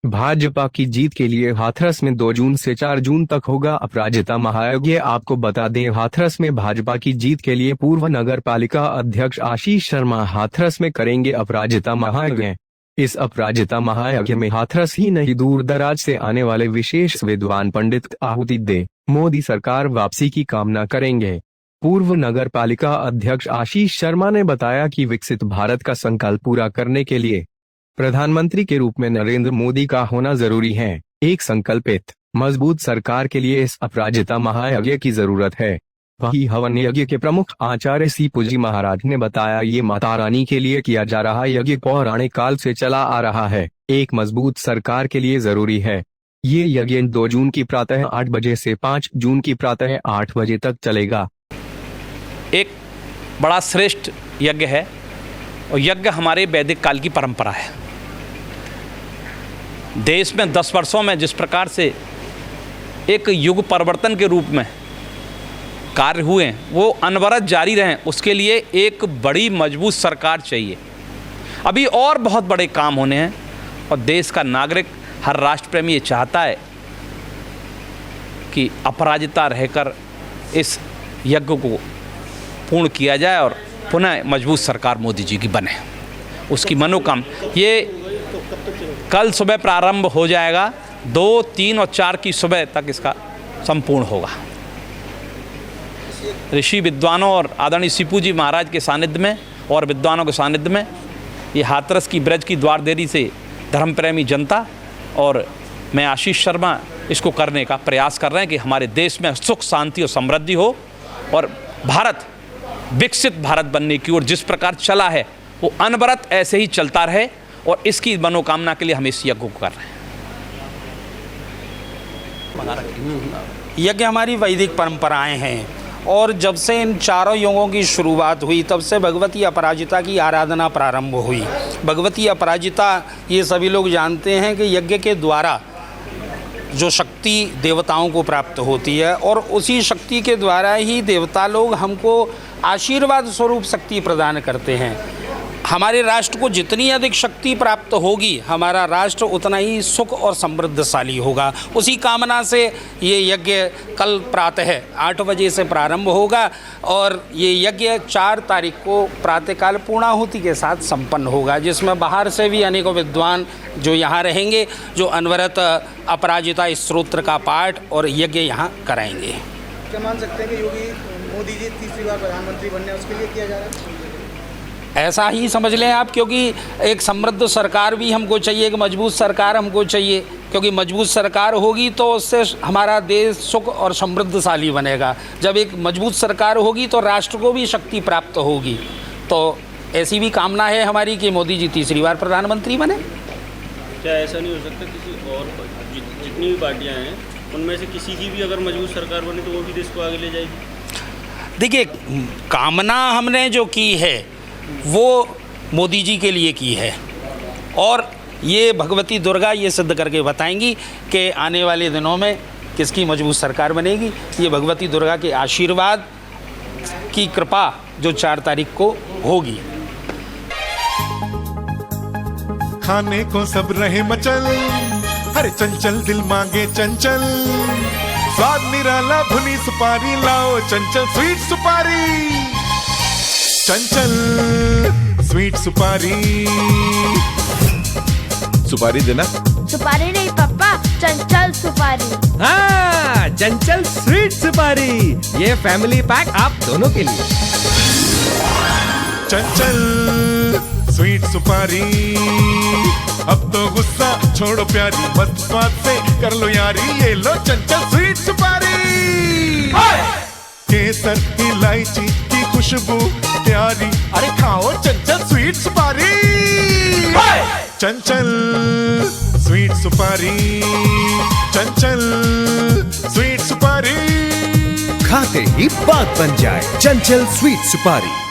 भाजपा की जीत के लिए हाथरस में 2 जून से 4 जून तक होगा अपराजिता महायज्ञ। आपको बता दें, हाथरस में भाजपा की जीत के लिए पूर्व नगर पालिका अध्यक्ष आशीष शर्मा हाथरस में करेंगे अपराजिता महायज्ञ। इस अपराजिता महायज्ञ में हाथरस ही नहीं, दूर दराज से आने वाले विशेष विद्वान पंडित आहुति दे मोदी सरकार वापसी की कामना करेंगे। पूर्व नगर पालिका अध्यक्ष आशीष शर्मा ने बताया कि विकसित भारत का संकल्प पूरा करने के लिए प्रधानमंत्री के रूप में नरेंद्र मोदी का होना जरूरी है। एक संकल्पित मजबूत सरकार के लिए इस अपराजिता महायज्ञ की जरूरत है। वहीं हवन यज्ञ के प्रमुख आचार्य सीपूजी महाराज ने बताया, ये माता रानी के लिए किया जा रहा यज्ञ पौराणिक काल से चला आ रहा है, एक मजबूत सरकार के लिए जरूरी है। ये यज्ञ 2 जून की प्रातः 8 बजे से 5 जून की प्रातः 8 बजे तक चलेगा। एक बड़ा श्रेष्ठ यज्ञ है और यज्ञ हमारे वैदिक काल की परंपरा है। देश में 10 वर्षों में जिस प्रकार से एक युग परिवर्तन के रूप में कार्य हुए वो अनवरत जारी रहें, उसके लिए एक बड़ी मजबूत सरकार चाहिए। अभी और बहुत बड़े काम होने हैं और देश का नागरिक, हर राष्ट्र प्रेमी ये चाहता है कि अपराजिता रहकर इस यज्ञ को पूर्ण किया जाए और पुनः मजबूत सरकार मोदी जी की बने। उसकी मनोकामना ये कल सुबह प्रारंभ हो जाएगा, 2, 3 और 4 की सुबह तक इसका संपूर्ण होगा। ऋषि विद्वानों और आदरणीय सीपूजी महाराज के सानिध्य में और विद्वानों के सानिध्य में ये हाथरस की ब्रज की द्वारदेरी से धर्म प्रेमी जनता और मैं आशीष शर्मा इसको करने का प्रयास कर रहे हैं कि हमारे देश में सुख शांति और समृद्धि हो और भारत विकसित भारत बनने की ओर जिस प्रकार चला है वो अनवरत ऐसे ही चलता रहे और इसकी मनोकामना के लिए हम इस यज्ञ को कर रहे हैं। यज्ञ हमारी वैदिक परंपराएं हैं और जब से इन चारों युगों की शुरुआत हुई तब से भगवती अपराजिता की आराधना प्रारंभ हुई। भगवती अपराजिता ये सभी लोग जानते हैं कि यज्ञ के द्वारा जो शक्ति देवताओं को प्राप्त होती है और उसी शक्ति के द्वारा ही देवता लोग हमको आशीर्वाद स्वरूप शक्ति प्रदान करते हैं। हमारे राष्ट्र को जितनी अधिक शक्ति प्राप्त होगी हमारा राष्ट्र उतना ही सुख और समृद्धशाली होगा। उसी कामना से ये यज्ञ कल प्रातः 8 बजे से प्रारंभ होगा और ये यज्ञ 4 तारीख को प्रातःकाल पूर्णाहुति के साथ संपन्न होगा, जिसमें बाहर से भी अनेकों विद्वान जो यहाँ रहेंगे जो अनवरत अपराजिता स्तोत्र का पाठ और यज्ञ यहाँ कराएंगे। क्या मान सकते हैं कि योगी मोदी जी तीसरी बार प्रधानमंत्री बनने उसके लिए किया जा रहा है? ऐसा ही समझ लें आप, क्योंकि एक समृद्ध सरकार भी हमको चाहिए, एक मजबूत सरकार हमको चाहिए, क्योंकि मजबूत सरकार होगी तो उससे हमारा देश सुख और समृद्धशाली बनेगा। जब एक मजबूत सरकार होगी तो राष्ट्र को भी शक्ति प्राप्त होगी। तो ऐसी भी कामना है हमारी कि मोदी जी तीसरी बार प्रधानमंत्री बने। क्या ऐसा नहीं हो सकता किसी और जितनी भी पार्टियाँ हैं उनमें से किसी की भी अगर मजबूत सरकार बने तो वो भी देश को आगे ले जाएगी? देखिए, कामना हमने जो की है वो मोदी जी के लिए की है और ये भगवती दुर्गा ये सिद्ध करके बताएंगी कि आने वाले दिनों में किसकी मजबूत सरकार बनेगी। ये भगवती दुर्गा के आशीर्वाद की कृपा जो 4 तारीख को होगी। खाने को सब रहे मचल, हरे चंचल दिल मांगे चंचल, स्वाद निराला भुनी सुपारी लाओ, चंचल स्वीट सुपारी, चंचल स्वीट सुपारी। सुपारी देना? सुपारी नहीं पापा, चंचल सुपारी। हाँ, चंचल स्वीट सुपारी, ये फैमिली पैक आप दोनों के लिए। चंचल स्वीट सुपारी, अब तो गुस्सा छोड़ो प्यारी, मस्त स्वाद से कर लो यारी, ये लो चंचल स्वीट सुपारी। केसर इलायची की खुशबू प्यारी, अरे खाओ चंचल स्वीट सुपारी। चंचल स्वीट सुपारी, चंचल स्वीट सुपारी, खाते ही बात बन जाए। चंचल स्वीट सुपारी।